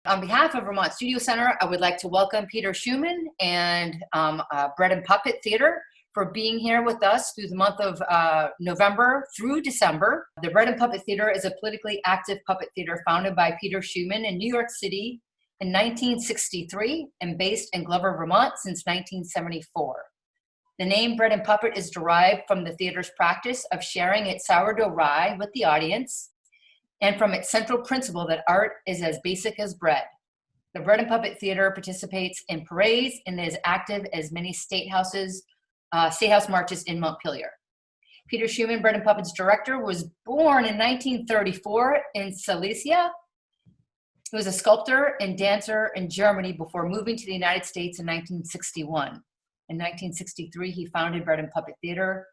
On behalf of Vermont Studio Center, I would like to welcome Peter Schumann and Bread and Puppet Theater for being here with us through the month of November through December. The Bread and Puppet Theater is a politically active puppet theater founded by Peter Schumann in New York City in 1963 and based in Glover, Vermont since 1974. The name Bread and Puppet is derived from the theater's practice of sharing its sourdough rye with the audience and from its central principle that art is as basic as bread. The Bread and Puppet Theater participates in parades and is active as many statehouse marches in Montpelier. Peter Schumann, Bread and Puppet's director, was born in 1934 in Silesia. He was a sculptor and dancer in Germany before moving to the United States in 1961. In 1963, he founded Bread and Puppet Theater,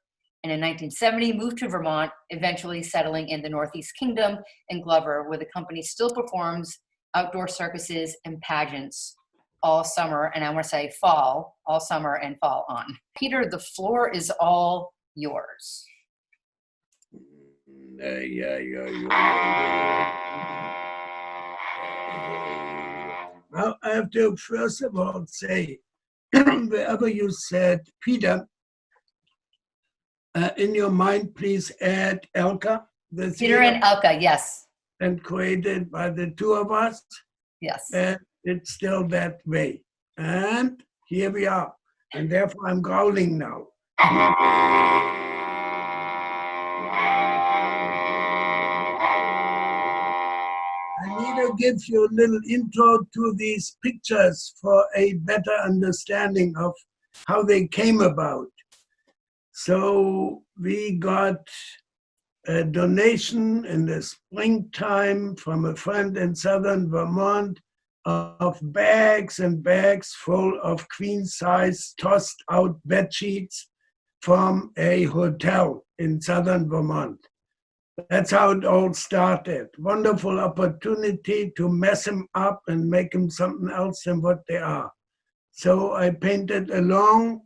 and in 1970, moved to Vermont, eventually settling in the Northeast Kingdom in Glover, where the company still performs outdoor circuses and pageants all summer, and I want to say fall, all summer and fall on. Peter, the floor is all yours. Well, I have to first of all say, wherever you said Peter, in your mind, please add Elka. Peter and Elka, yes. And created by the two of us. Yes. And it's still that way. And here we are. And therefore I'm growling now. I need to give you a little intro to these pictures for a better understanding of how they came about. So we got a donation in the springtime from a friend in southern Vermont of bags and bags full of queen-size tossed out bed sheets from a hotel in southern Vermont. That's how it all started. Wonderful opportunity to mess them up and make them something else than what they are. So I painted along,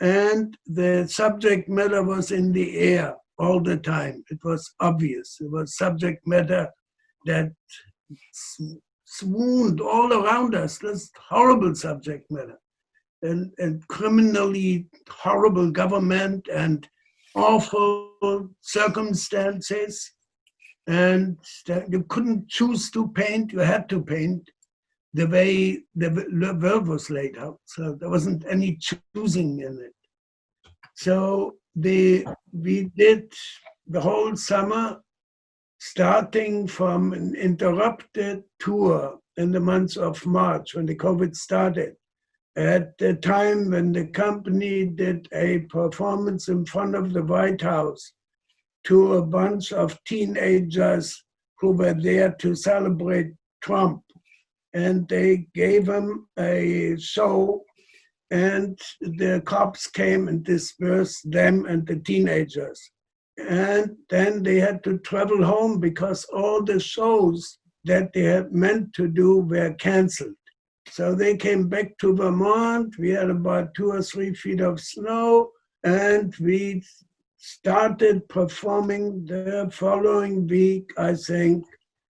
and the subject matter was in the air all the time. It was obvious. It was subject matter that swooned all around us. This horrible subject matter. And criminally horrible government and awful circumstances. And you couldn't choose to paint. You had to paint the way the world was laid out. So there wasn't any choosing in it. So we did the whole summer, starting from an interrupted tour in the months of March when the COVID started. At the time when the company did a performance in front of the White House to a bunch of teenagers who were there to celebrate Trump. And they gave him a show, and the cops came and dispersed them and the teenagers. And then they had to travel home because all the shows that they had meant to do were canceled. So they came back to Vermont. We had about 2 or 3 feet of snow, and we started performing the following week, I think,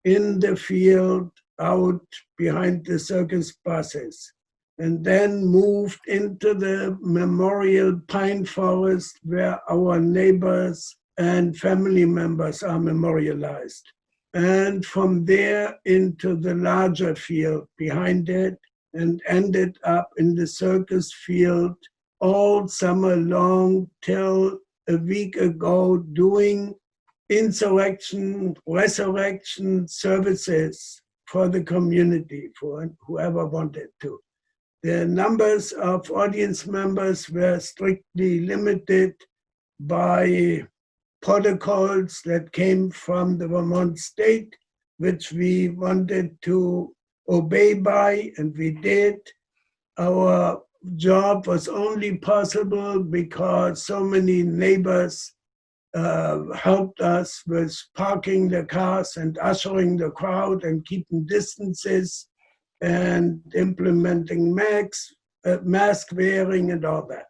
in the field out behind the circus buses, and then moved into the memorial pine forest where our neighbors and family members are memorialized. And from there into the larger field behind it, and ended up in the circus field all summer long till a week ago doing insurrection, resurrection services for the community, for whoever wanted to. The numbers of audience members were strictly limited by protocols that came from the Vermont state, which we wanted to obey by, and we did. Our job was only possible because so many neighbors helped us with parking the cars and ushering the crowd and keeping distances and implementing mask wearing and all that.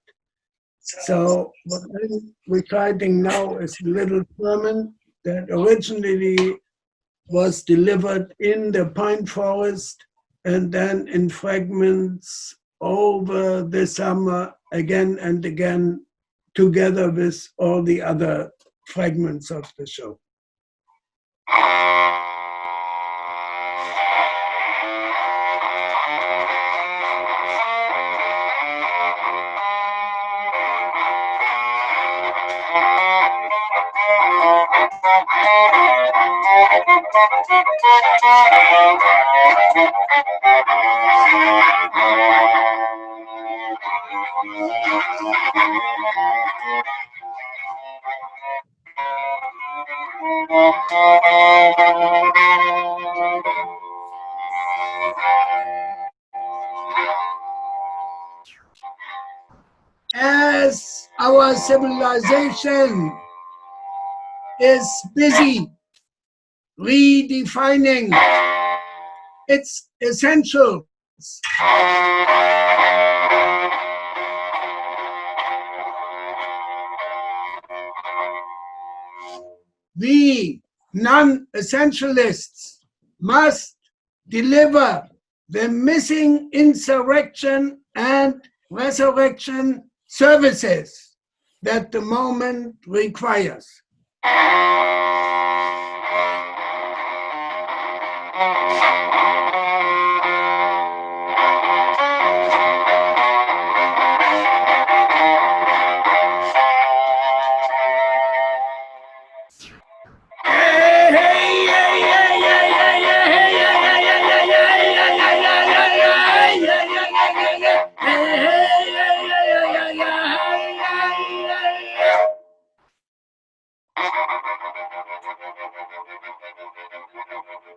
So what I'm reciting now is a little sermon that originally was delivered in the pine forest and then in fragments over the summer again and again, together with all the other fragments of the show. As our civilization is busy redefining its essentials, we non-essentialists must deliver the missing insurrection and resurrection services that the moment requires.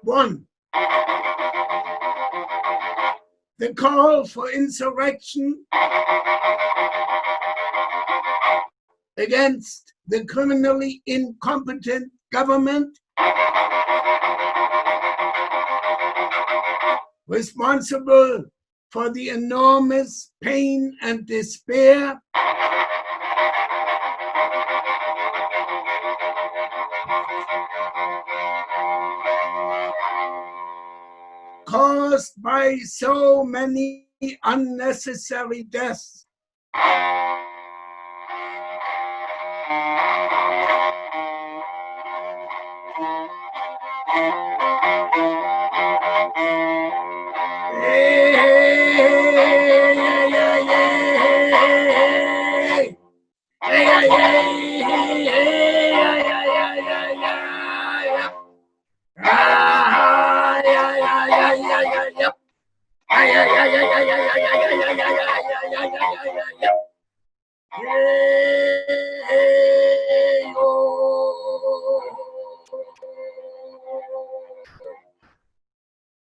One, the call for insurrection against the criminally incompetent government responsible for the enormous pain and despair caused by so many unnecessary deaths.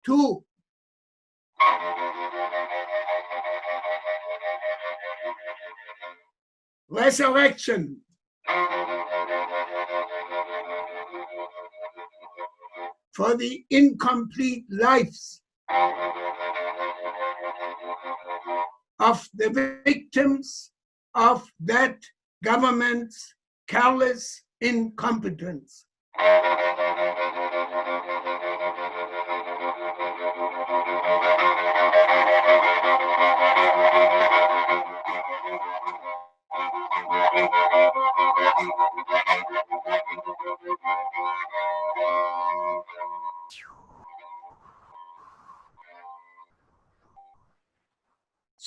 Two, resurrection. For the incomplete lives of the victims of that government's careless incompetence.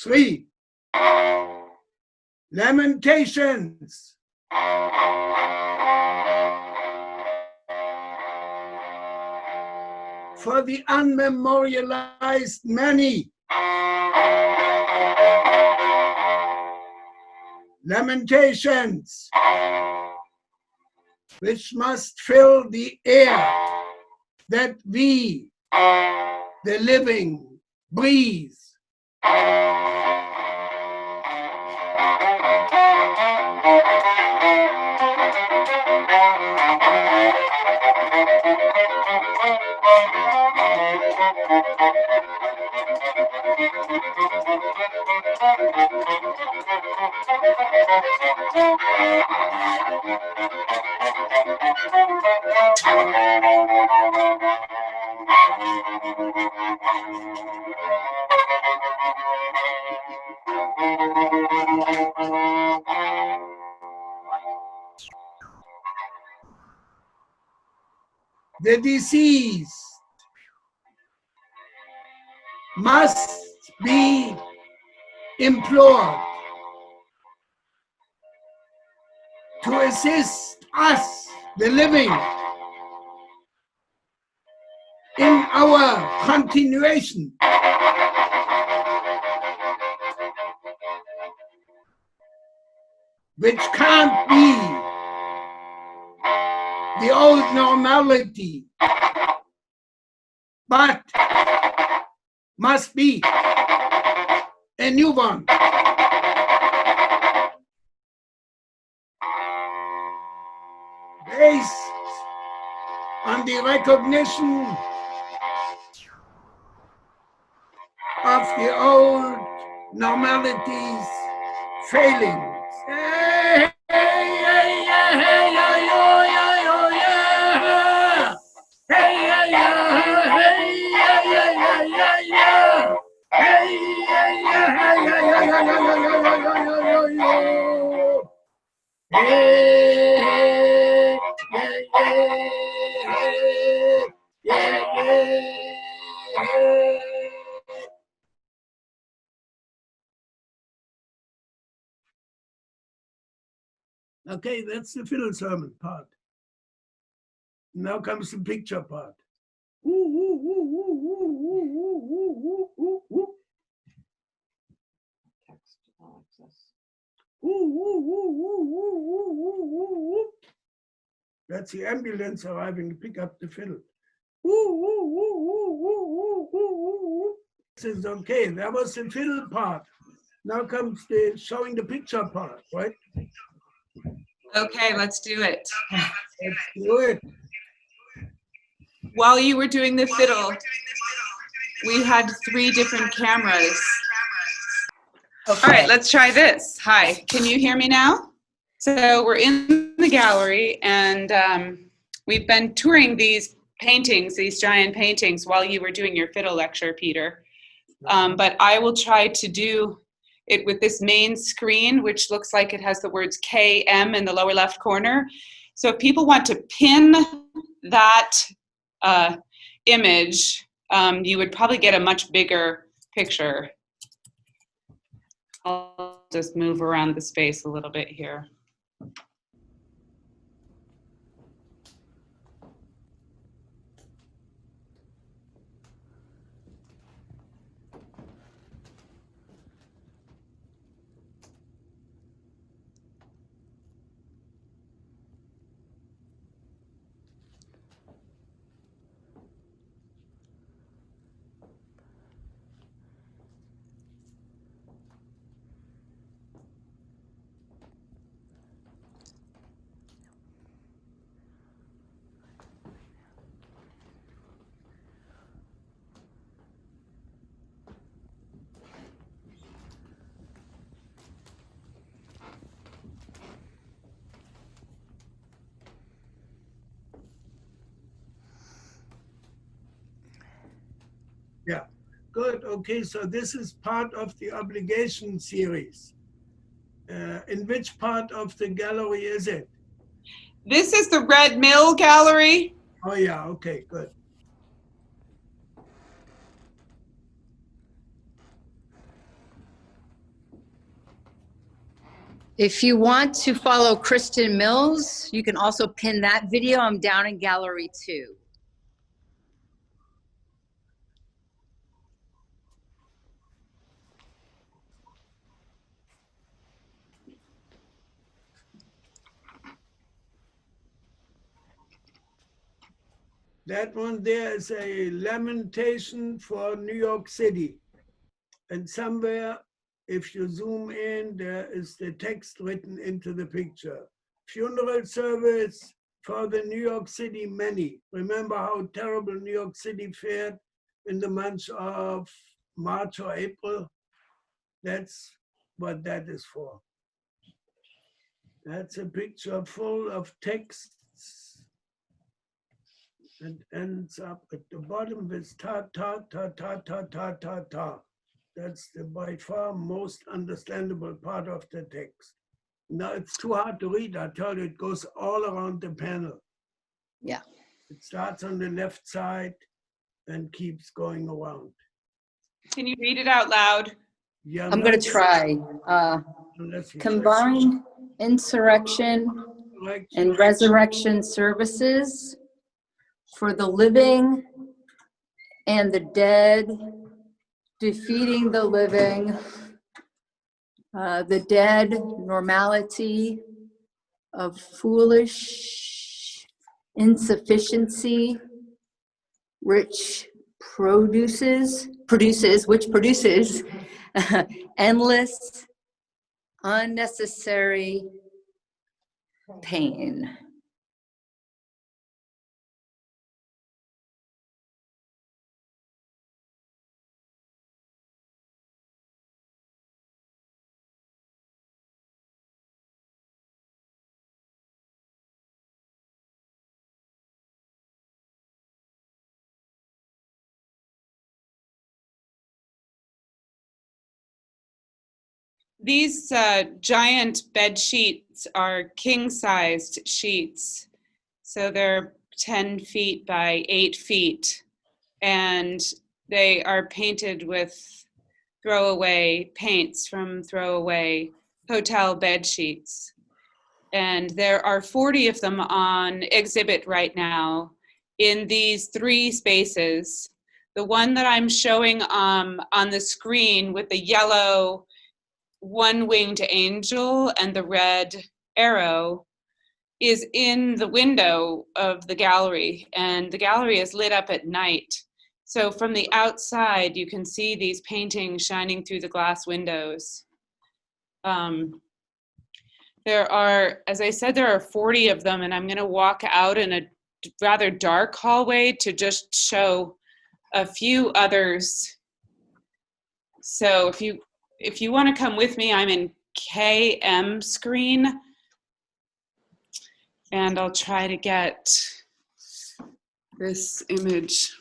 Three, Lamentations. For the unmemorialized many. Lamentations, which must fill the air that we, the living, breathe. the deceased must be implored to assist us, the living, in our continuation. Which can't be the old normality, but must be a new one. Based on the recognition of the old normality's failings. Hey, hey, hey, hey, hey, yeah, yeah, yeah, yeah. Hey, yeah, yeah, hey, yeah, yeah, yeah, yeah, yeah. Hey, yeah, yeah, hey, yeah, yeah, yeah, yeah, yeah, yeah, yeah, yeah. Hey, yeah, yeah, yeah, yeah. Okay, that's the fiddle sermon part. Now comes the picture part. That's the ambulance arriving to pick up the fiddle. This is okay, that was the fiddle part. Now comes the showing the picture part, right? Okay, let's do it. Let's do it. While you were doing the fiddle, we had 3 different cameras. Okay. All right, let's try this. Hi, can you hear me now? So we're in the gallery, and we've been touring these paintings, these giant paintings, while you were doing your fiddle lecture, Peter. But I will try to do it with this main screen, which looks like it has the words KM in the lower left corner. So if people want to pin that image, you would probably get a much bigger picture. I'll just move around the space a little bit here. Yeah, good. Okay, so this is part of the obligation series. In which part of the gallery is it? This is the Red Mill Gallery. Oh yeah, okay, good. If you want to follow Kristen Mills, you can also pin that video. I'm down in gallery 2. That one there is a lamentation for New York City. And somewhere, if you zoom in, there is the text written into the picture. Funeral service for the New York City many. Remember how terrible New York City fared in the months of March or April? That's what that is for. That's a picture full of texts. And ends up at the bottom with ta, ta, ta, ta, ta, ta, ta, ta. That's the by far most understandable part of the text. Now it's too hard to read. I tell you, it goes all around the panel. Yeah. It starts on the left side and keeps going around. Can you read it out loud? Yeah, I'm going to try. unless you Combined insurrection try. and resurrection services for the living and the dead, defeating the living, the dead normality of foolish insufficiency, which produces endless, unnecessary pain. These giant bed sheets are king-sized sheets. So they're 10 feet by 8 feet. And they are painted with throwaway paints from throwaway hotel bed sheets. And there are 40 of them on exhibit right now in these 3 spaces. The one that I'm showing on the screen with the yellow one-winged angel and the red arrow is in the window of the gallery, and the gallery is lit up at night. So from the outside, you can see these paintings shining through the glass windows. There are, as I said, there are 40 of them, and I'm going to walk out in a rather dark hallway to just show a few others. So if you want to come with me, I'm in KM screen, and I'll try to get this image.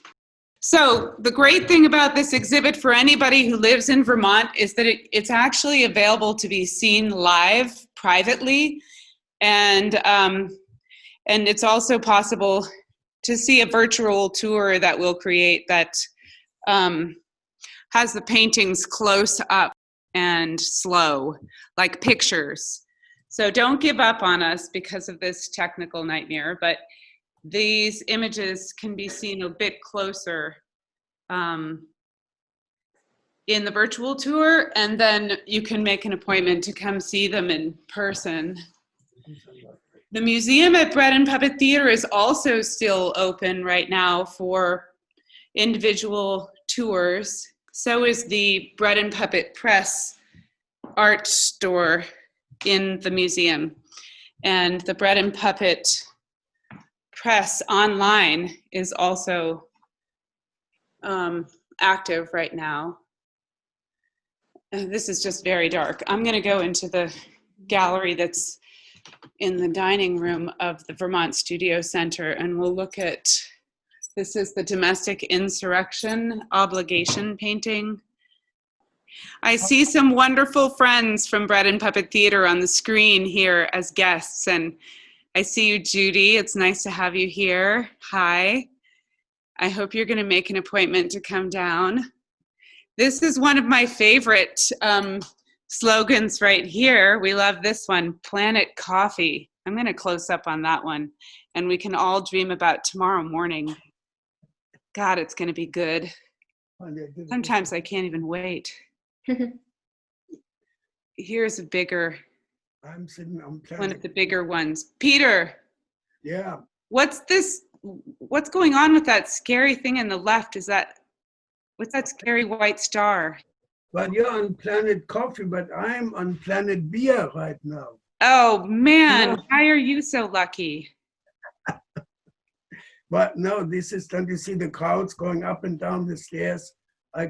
So the great thing about this exhibit for anybody who lives in Vermont is that it's actually available to be seen live privately, and it's also possible to see a virtual tour that we'll create that has the paintings close up and slow, like pictures. So don't give up on us because of this technical nightmare, but these images can be seen a bit closer in the virtual tour, and then you can make an appointment to come see them in person. The museum at Bread and Puppet Theater is also still open right now for individual tours. So is the Bread and Puppet Press art store in the museum. And the Bread and Puppet Press online is also active right now. And this is just very dark. I'm going to go into the gallery that's in the dining room of the Vermont Studio Center, and we'll look at, this is the Domestic Insurrection Obligation painting. I see some wonderful friends from Bread and Puppet Theater on the screen here as guests, and I see you, Judy. It's nice to have you here. Hi. I hope you're going to make an appointment to come down. This is one of my favorite slogans right here. We love this one, Planet Coffee. I'm going to close up on that one, and we can all dream about tomorrow morning. God, it's going to be good. Sometimes I can't even wait. Here's a bigger, I'm sitting on one of the bigger ones. Peter. Yeah. What's this? What's going on with that scary thing in the left? What's that scary white star? Well, you're on Planet Coffee, but I'm on Planet Beer right now. Oh man, Yeah. why are you so lucky? But no, this is, don't you see the crowds going up and down the stairs? I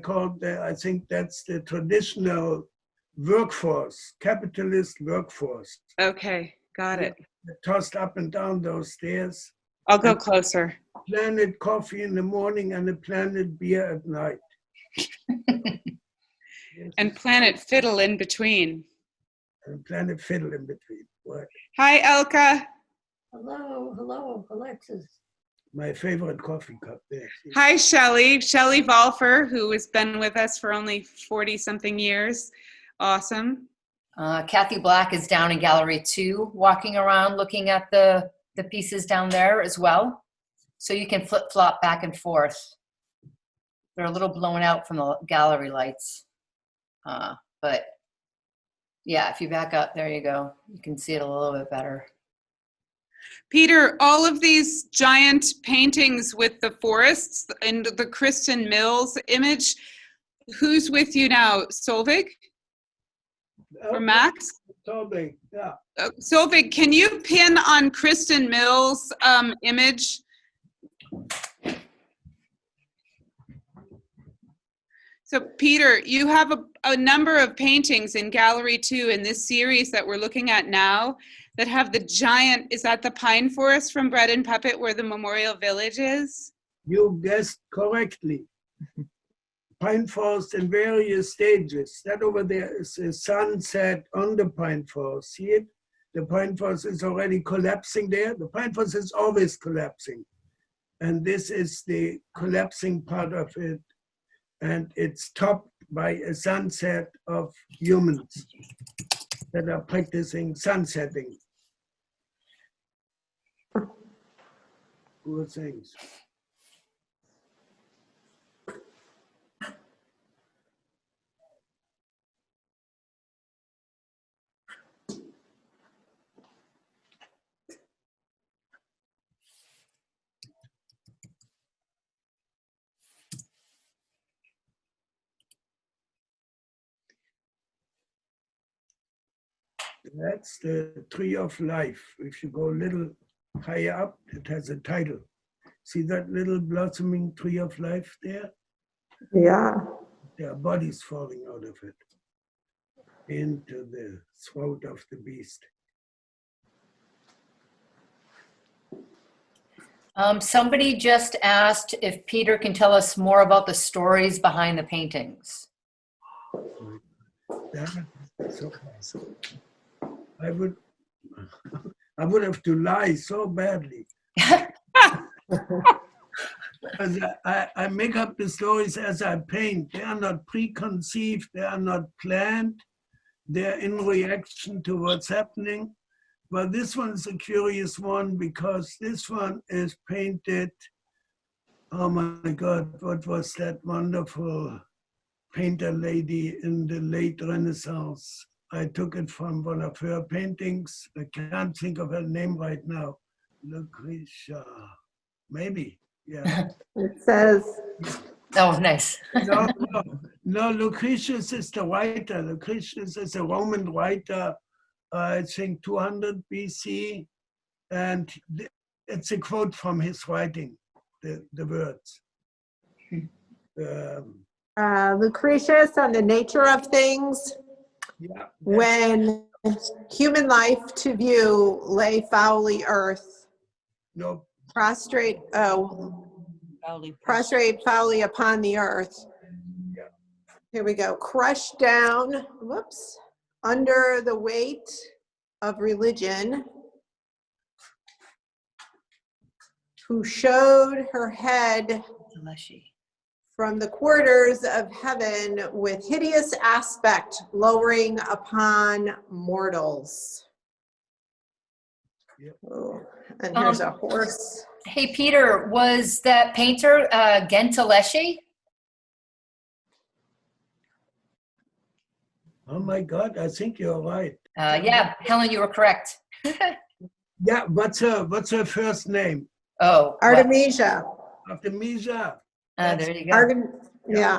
think that's the traditional workforce, capitalist workforce. Okay, got it. They're tossed up and down those stairs. I'll go closer. Planet Coffee in the morning and a Planet Beer at night. And Planet Fiddle in between. And Planet Fiddle in between. What? Hi, Elka. Hello, Alexis. My favorite coffee cup there. Hi, Shelley. Shelley Volfer, who has been with us for only 40-something years. Awesome. Kathy Black is down in Gallery 2, walking around, looking at the pieces down there as well. So you can flip-flop back and forth. They're a little blown out from the gallery lights. But yeah, if you back up, there you go. You can see it a little bit better. Peter, all of these giant paintings with the forests and the Kristen Mills image, who's with you now? Solveig or Max? Solveig, yeah. Solveig, can you pin on Kristen Mills' image? So Peter, you have a number of paintings in Gallery 2 in this series that we're looking at now that have the giant, is that the pine forest from Bread and Puppet where the Memorial Village is? You guessed correctly. Pine forest in various stages. That over there is a sunset on the pine forest. See it? The pine forest is already collapsing there. The pine forest is always collapsing. And this is the collapsing part of it. And it's topped by a sunset of humans that are practicing sunsetting. Poor things. That's the tree of life. If you go a little higher up, it has a title. See that little blossoming tree of life there? Yeah. There are bodies falling out of it into the throat of the beast. Somebody just asked if Peter can tell us more about the stories behind the paintings. That's so awesome. I would have to lie so badly. Because I make up the stories as I paint. They are not preconceived, they are not planned, they're in reaction to what's happening. But this one's a curious one because this one is painted, oh my God, what was that wonderful painter lady in the late Renaissance? I took it from one of her paintings. I can't think of her name right now. Lucretia, maybe, yeah. It says, Oh, nice. No, Lucretius is the writer. Lucretius is a Roman writer, I think 200 BC. And it's a quote from his writing, the words. Lucretius on the nature of things. Yeah. When human life to view lay foully earth, No. prostrate foully upon the earth. Yeah. Here we go. Crushed down, whoops, under the weight of religion, who showed her head from the quarters of heaven with hideous aspect lowering upon mortals. Yep. Oh, and here's a horse. Hey, Peter, was that painter Gentileschi? Oh my God, I think you're right. Yeah, Helen, you were correct. Yeah, what's her first name? Oh, Artemisia. Artemisia. there you go.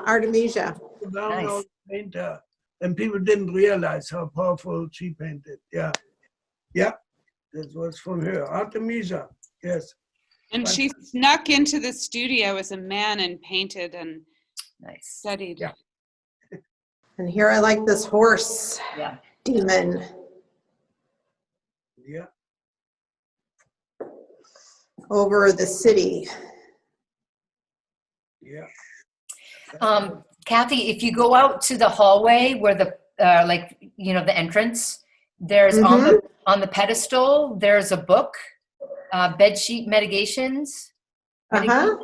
Artemisia. Well-known painter. And people didn't realize how powerful she painted. Yeah. Yeah. This was from her. Artemisia. Yes. And she snuck into the studio as a man and painted and studied. Yeah. And here I like this horse. Yeah. Demon. Yeah. Over the city. Yeah. Kathy, if you go out to the hallway where the the entrance, there's on the pedestal, there's a book, Bedsheet Meditations. Uh-huh.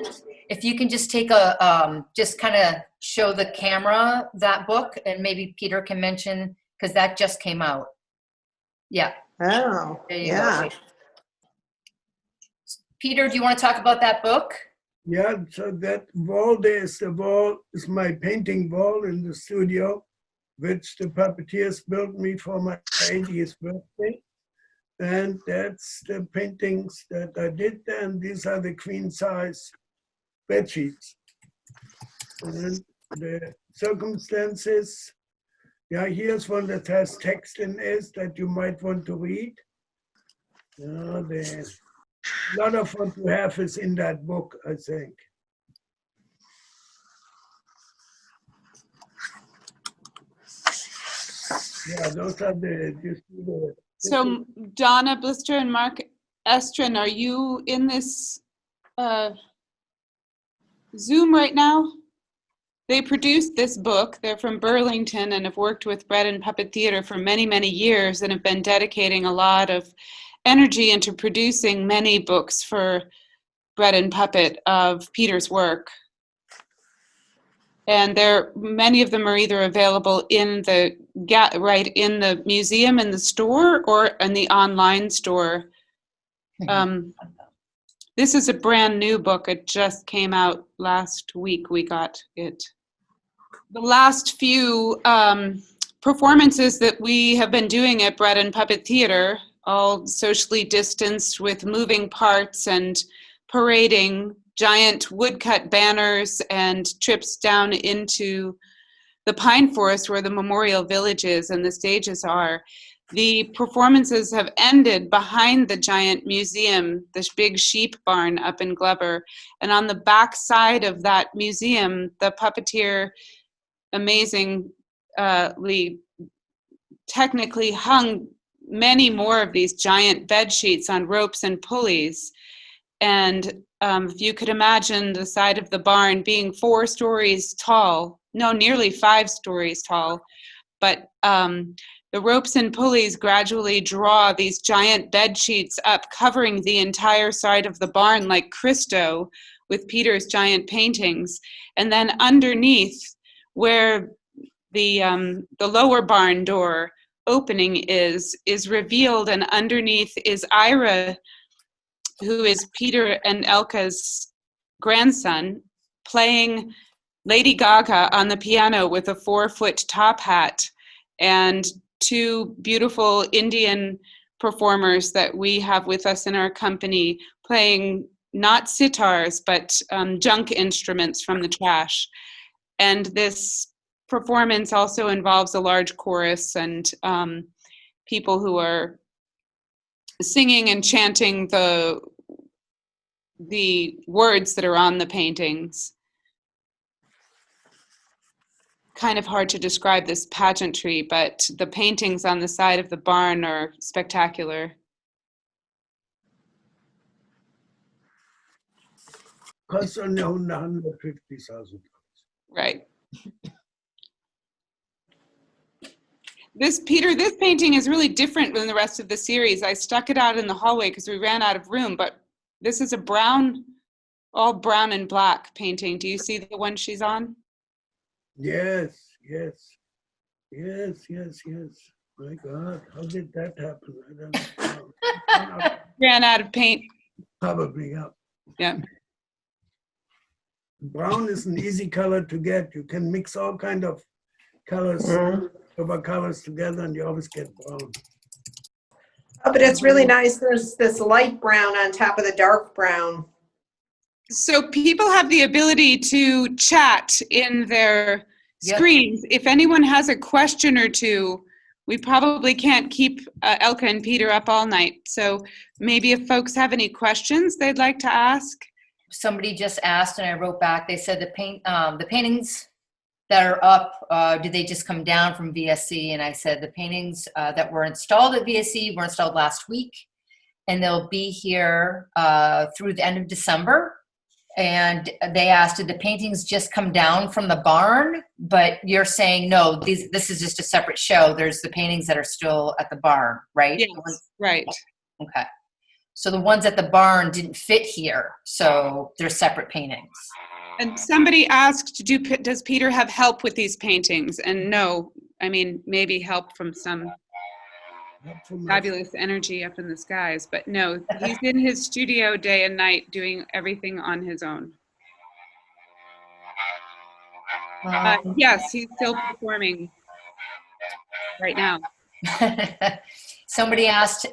If you can just take a, just kind of show the camera that book, and maybe Peter can mention, because that just came out. Yeah. Oh, There you yeah. go. Peter, do you want to talk about that book? Yeah, so that wall there is the wall, is my painting wall in the studio, which the puppeteers built me for my 80th birthday. And that's the paintings that I did, and these are the queen size bed sheets. And the circumstances, yeah, here's one that has text in it that you might want to read. A lot of what you have is in that book, I think. Yeah, those are the So Donna Blister and Mark Estrin, are you in this Zoom right now? They produced this book. They're from Burlington and have worked with Bread and Puppet Theater for many, many years and have been dedicating a lot of energy into producing many books for Bread and Puppet of Peter's work. And many of them are either available in the in the museum in the store or in the online store. This is a brand new book. It just came out last week. We got it. The last few performances that we have been doing at Bread and Puppet Theater, all socially distanced with moving parts and parading giant woodcut banners and trips down into the pine forest where the memorial village is and the stages are. The performances have ended behind the giant museum, this big sheep barn up in Glover. And on the back side of that museum, the puppeteer amazingly technically hung many more of these giant bed sheets on ropes and pulleys. And if you could imagine the side of the barn being 4 stories tall, no, nearly 5 stories tall, but the ropes and pulleys gradually draw these giant bed sheets up, covering the entire side of the barn like Christo with Peter's giant paintings. And then underneath, where the lower barn door opening is revealed, and underneath is Ira, who is Peter and Elka's grandson, playing Lady Gaga on the piano with a 4-foot top hat, and 2 beautiful Indian performers that we have with us in our company playing not sitars, but junk instruments from the trash. And this performance also involves a large chorus and people who are singing and chanting the words that are on the paintings. Kind of hard to describe this pageantry, but the paintings on the side of the barn are spectacular. Costs only $150,000. Right. This painting is really different than the rest of the series. I stuck it out in the hallway because we ran out of room, but this is a brown, all brown and black painting. Do you see the one she's on? Yes. My God, how did that happen? I don't know. Ran out of paint. Probably, yeah. Yeah. Brown is an easy color to get. You can mix all kind of colors, silver colors together, and you always get brown. Oh, but it's really nice. There's this light brown on top of the dark brown. So people have the ability to chat in their screens. If anyone has a question or two, we probably can't keep Elka and Peter up all night. So maybe if folks have any questions they'd like to ask. Somebody just asked, and I wrote back. They said the paintings that are up, did they just come down from VSC? And I said the paintings that were installed at VSC were installed last week, and they'll be here through the end of December. And they asked, did the paintings just come down from the barn? But you're saying, no, this is just a separate show. There's the paintings that are still at the barn, right? Yes, right. Okay. So the ones at the barn didn't fit here, so they're separate paintings. And somebody asked, does Peter have help with these paintings? And no, I mean, maybe help from some fabulous energy up in the skies, but no, he's in his studio day and night doing everything on his own. Yes, he's still performing right now. Somebody asked,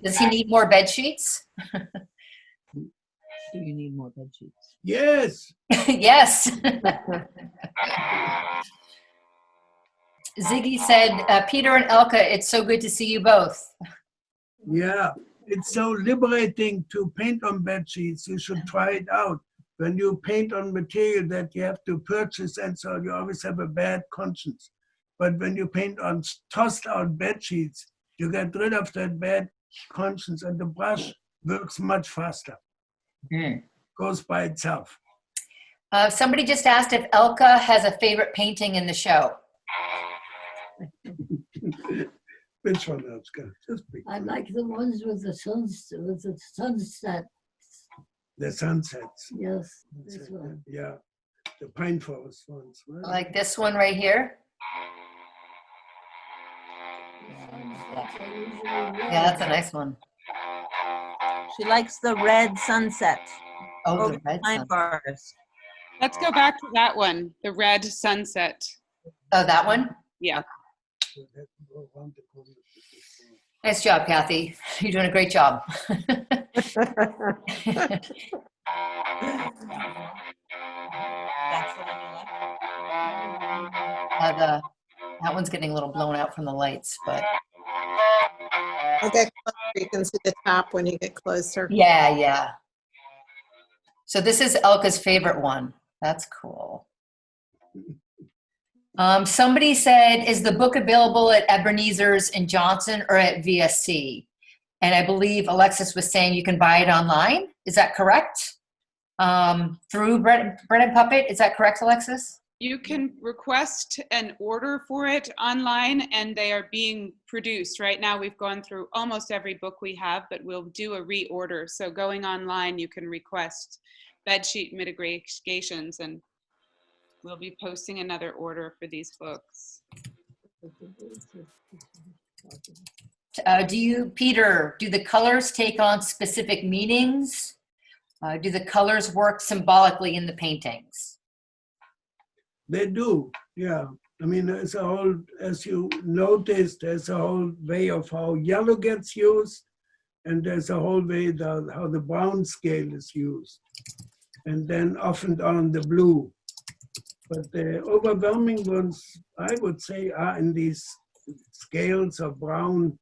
does he need more bed sheets? Do you need more bed sheets? Yes. Yes. Ziggy said, Peter and Elka, it's so good to see you both. Yeah, it's so liberating to paint on bed sheets. You should try it out. When you paint on material that you have to purchase and so you always have a bad conscience. But when you paint on tossed out bed sheets, you get rid of that bad conscience and the brush works much faster. Goes by itself. Somebody just asked if Elka has a favorite painting in the show. Which one, Elska? Just pick. I like the ones with the sunset. The sunsets. Yes, this one. Yeah, the pine forest ones. Right? Like this one right here. Yeah, that's a nice one. She likes the red sunset Oh, over the the red pine sun. forest. Let's go back to that one, the red sunset. Oh, that one? Yeah. Nice job, Kathy. You're doing a great job. That's the one you like? That one's getting a little blown out from the lights, but I'll get closer. You can see the top when you get closer. yeah. So this is Elka's favorite one. That's cool. Somebody said, is the book available at Ebenezer's in Johnson or at VSC? And I believe Alexis was saying you can buy it online. Is that correct? Through Bread and Puppet. Is that correct, Alexis? You can request an order for it online and they are being produced. Right now we've gone through almost every book we have, but we'll do a reorder. So going online, you can request bedsheet mitigations and we'll be posting another order for these books. Peter, do the colors take on specific meanings? Do the colors work symbolically in the paintings? They do, yeah. I mean, there's a whole, as you noticed, there's a whole way of how yellow gets used, and there's a whole way how the brown scale is used, and then often on the blue. But the overwhelming ones, I would say, are in these scales of brown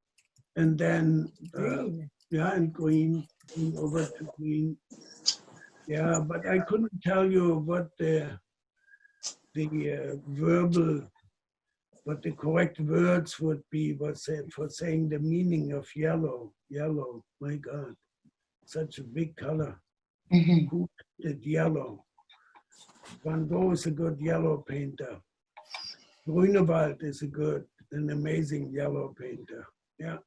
and then, and green, and over to green. Yeah, but I couldn't tell you what the what the correct words would be for saying the meaning of yellow. Yellow, my God, such a big color. Mm-hmm. Who did yellow? Van Gogh is a good yellow painter. Grunewald is an amazing yellow painter. Yeah,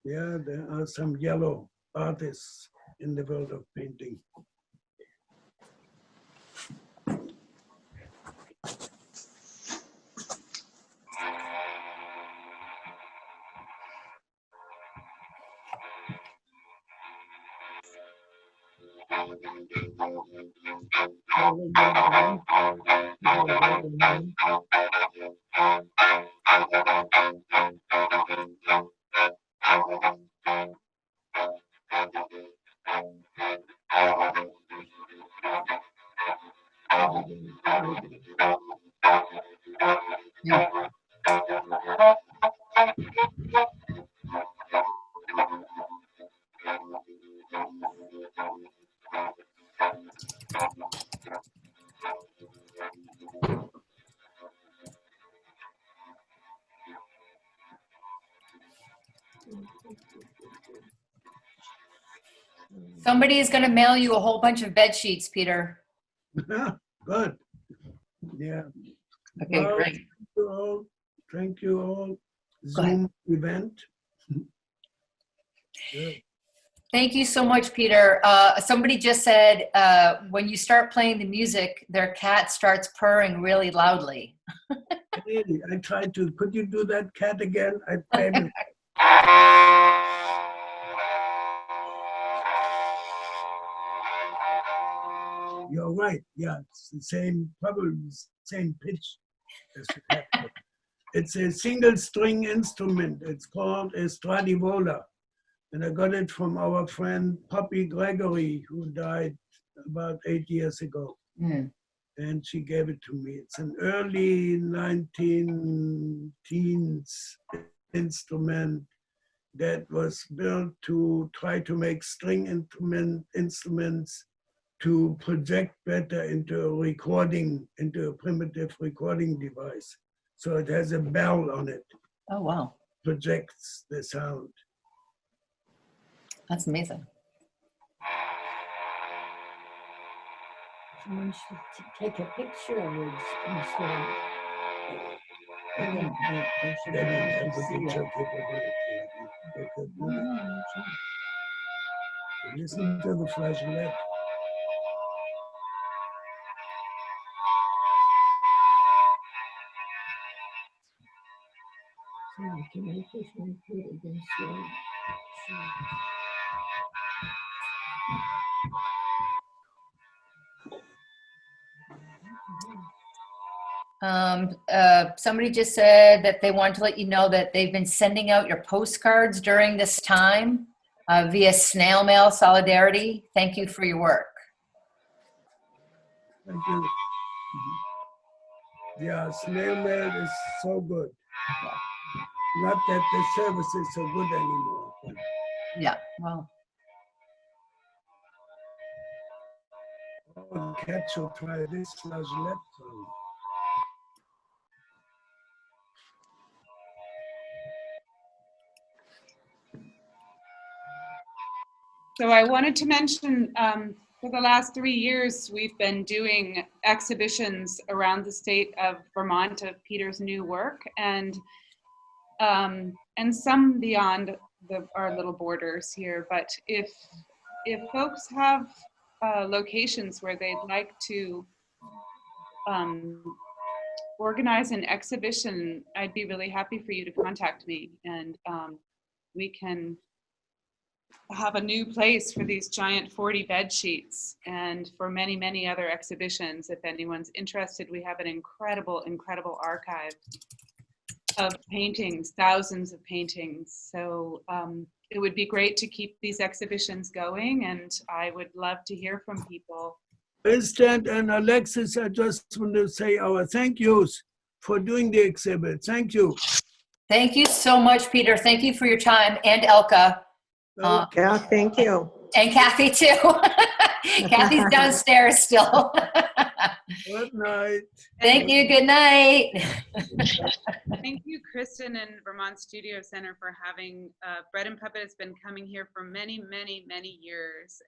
there are some yellow artists in the world of painting. Somebody is going to mail you a whole bunch of bed sheets, Peter. Good. Yeah. Okay, Well, great. Thank you all. Zoom event. Thank you so much, Peter. Somebody just said when you start playing the music, their cat starts purring really loudly. Really, I tried to. Could you do that, cat, again? I played. You're right. Yeah, it's the same, probably the same pitch as the cat. It's a single string instrument. It's called a Stradivola. And I got it from our friend Poppy Gregory, who died about 8 years ago. Mm. And she gave it to me. It's an early 19-teens instrument that was built to try to make string instruments to project better into a recording, into a primitive recording device. So it has a bell on it, Oh, wow. projects the sound. That's amazing. Someone should take a picture of it instead of. They should They be don't able have to the see it. picture capability. They could do that. Listen to the flageolet. Someone can make this one put it against the. Somebody just said that they want to let you know that they've been sending out your postcards during this time via snail mail solidarity. Thank you for your work. Thank you. Yeah, snail mail is so good. Not that the service is so good anymore. But Yeah, well, all the cats should try this flageolet song. So I wanted to mention, for the last 3 years, we've been doing exhibitions around the state of Vermont of Peter's new work, and some beyond our little borders here. But if folks have locations where they'd like to organize an exhibition, I'd be really happy for you to contact me, and we can have a new place for these giant 40 bed sheets and for many, many other exhibitions. If anyone's interested, we have an incredible, incredible archive of paintings, thousands of paintings. So it would be great to keep these exhibitions going, and I would love to hear from people. President and Alexis, I just want to say our thank yous for doing the exhibit. Thank you. thank you so much, Peter. Thank you for your time, and Elka. Yeah, thank you. And Kathy too. Kathy's downstairs still. Good night. Thank you. Good night. Thank you, Kristen and Vermont Studio Center, for having Bread and Puppet has been coming here for many, many, many years.